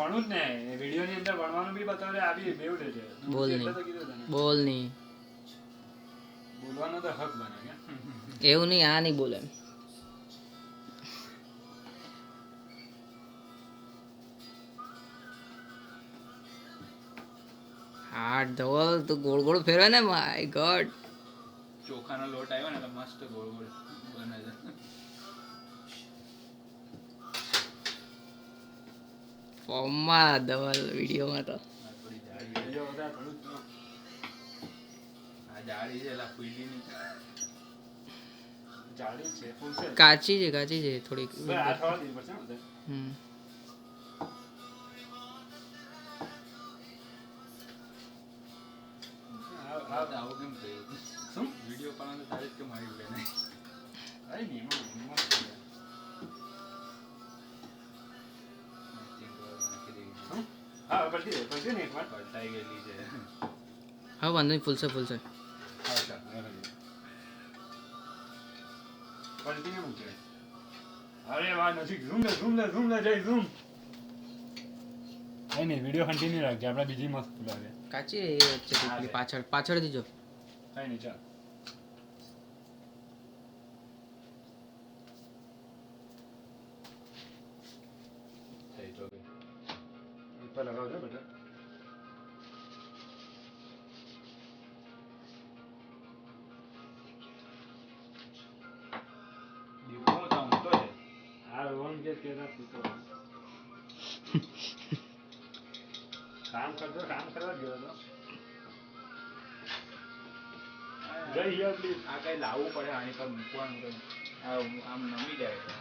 ભણું જ ને વિડિયો ની અંદર ભણવાનું બી બતાવે આ બી બેવ દે છે બોલ નહીં બોલવાનો તો હક બને કે એવું નહીં આ નહીં બોલે હા ધવલ તું ગોળ ગોળ ફેરવે ને માય ગોડ ચોખાનો લોટ આવ્યો ને તો મસ્ત ગોળ ગોળ બને છે ફોર્મમાં ધવલ વિડીયોમાં તો જાડી છે એલા ફૂલી ની જાડી છે ફૂલ છે કાચી છે થોડીક આ થવા દેવી પડશે ને આવું કેમ થયું શું વિડિયો બનાવવાનો તારીખ કેમ આવી ગઈ નહીં આઈ નહીં હા પલટી ને એક વાર પલટાઈ ગયેલી છે હા વાંધો નહીં ફૂલશે પલટી ને મૂકે અરે વાહ નજીક ઝૂમ લે જય ઝૂમ નહીં વિડિયો કન્ટિન્યુ રાખજે આપણે બીજી મસ્ત લાગે કાચી એ વચ્ચે પાછળથી જો કઈ નહીં ચાલ થઈ તો ગઈ ઉપર લગાવજો બેટા દીપો તો ઊંઘતો છે આ રોન કે કેરા પીતો કામ કરવા ગયો હતો જઈ પ્લીઝ આ કઈ લાવવું પડે આની પર મૂકવાનું આમ નમી જાય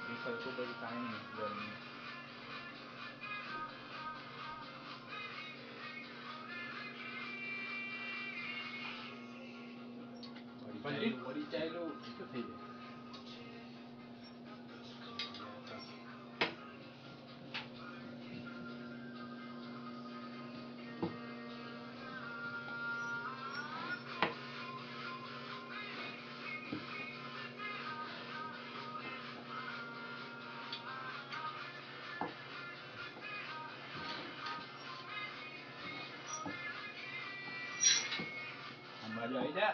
એ સરખું પછી કાંઈ નહીં ગરમી વળી ચાલ્યું તો થઈ જાય બાજુ આવી જા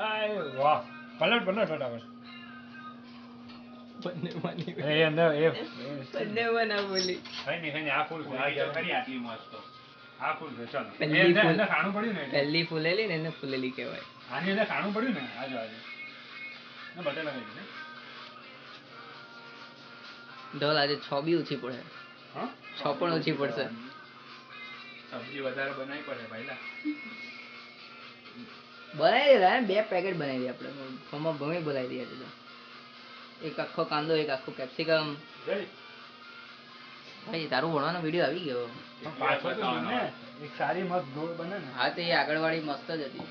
આય વાહ પલટ ફટાફટ એ અંદર બંને બના બોલી કઈ નહીં આ ફૂલ છે આ ખરી આટલી મસ્ત આ ફૂલ છે ચાલો પહેલી ફૂલ અંદર ખાણું પડ્યું ને પહેલી ફૂલેલી ને એને ફૂલેલી કહેવાય આની અંદર ખાણું પડ્યું ને આજે ને બટે લગાવી દે ઢોલ આજે 6 બી ઓછી પડે હા 6 પણ ઓછી પડશે સબ્જી વધારે બનાવી પડે ભાઈલા બનાવી દેલા 2 પેકેટ બનાવી દે આપણે મમ્મા ભમે બનાવી દે તો એક આખો કાંદો એક આખો કેપ્સિકમ ભાઈ તારું ભણવાનો વિડિયો આવી ગયો પાછો તો બને એક સારી મસ્ત ગોળ બને ને હા તો એ આગળવાળી મસ્ત જ હતી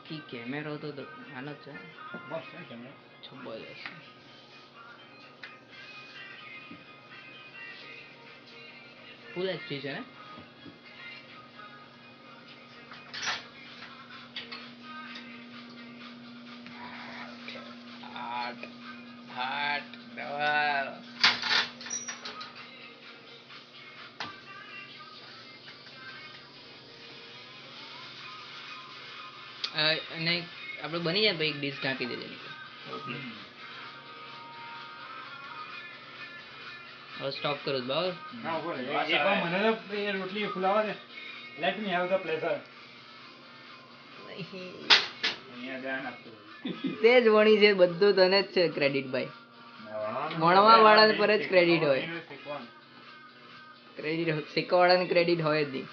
બાકી કેમેરો તો આનો જ છે બસ છે કેમેરો જબરદસ્ત ફૂલ એચડી છે ને હાટ ડબલ અને આપણે બની જાય ભાઈ એક ડીશ ઢાંકી દે હવે સ્ટોપ કરો બરાબર ના ઉપર એકવાર મને તો એ રોટલી ફુલાવા દે let me have the pleasure અહીંયા ધ્યાન આપતું તે જ વણી છે બધું તને જ છે ક્રેડિટ ભાઈ વણવા વાળાને પર જ ક્રેડિટ હોય ક્રેડિટ શીખવા વાળાને ક્રેડિટ હોય જ નહીં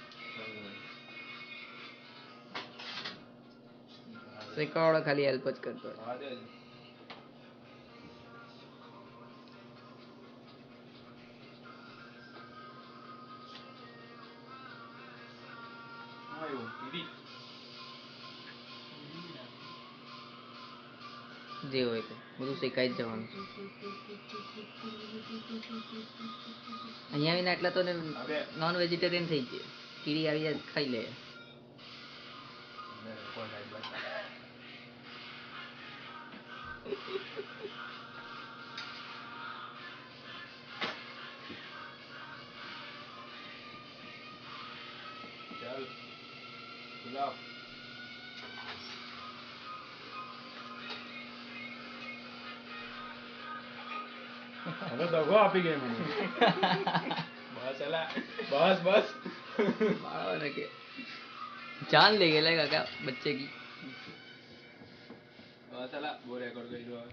શીખવા વાળો ખાલી હેલ્પ જ કરતો હોય જે હોય તે બધું શીખાઈ જ જવાનું અહીંયા આવીને આટલા તો હવે નોન વેજીટેરિયન થઈ ગયે. કીડી આવી જાય ખાઈ લે. કોઈ લાઈટ બતા. ચાલ ગુલાબ હવે દગો આપી ગઈ મને. બસ અલા બસ બસ. बाबा ने के जान ले गए काका बच्चे की. બસ અલા બહુ રેકોર્ડ કર્યો હવે.